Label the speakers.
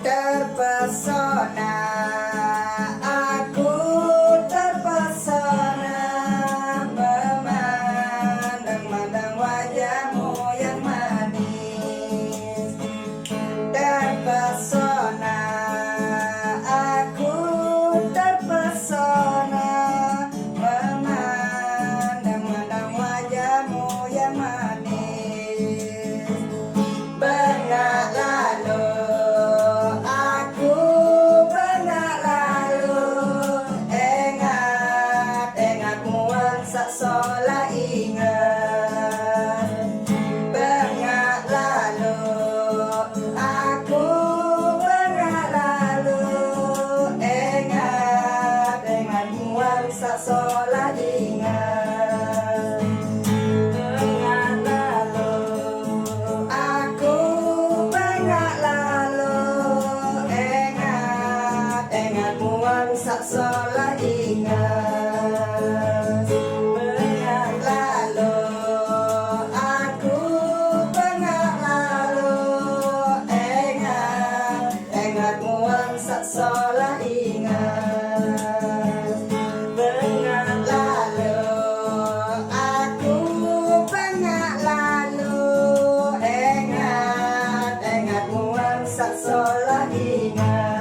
Speaker 1: Terpesona, aku terpesona memandang-mandang wajahmu yang manis. Terpesona, aku terpesona memandang-mandang wajahmu yang manis. Pernah lalu seolah ingat. Pernah lalu, aku pernah lalu. Ingat muang seolah ingat. Pernah lalu, aku pernah lalu. Ingat muang seolah ingat. Seolah ingat. Pernah lalu, aku pernah lalu. Ingat muang seolah ingat.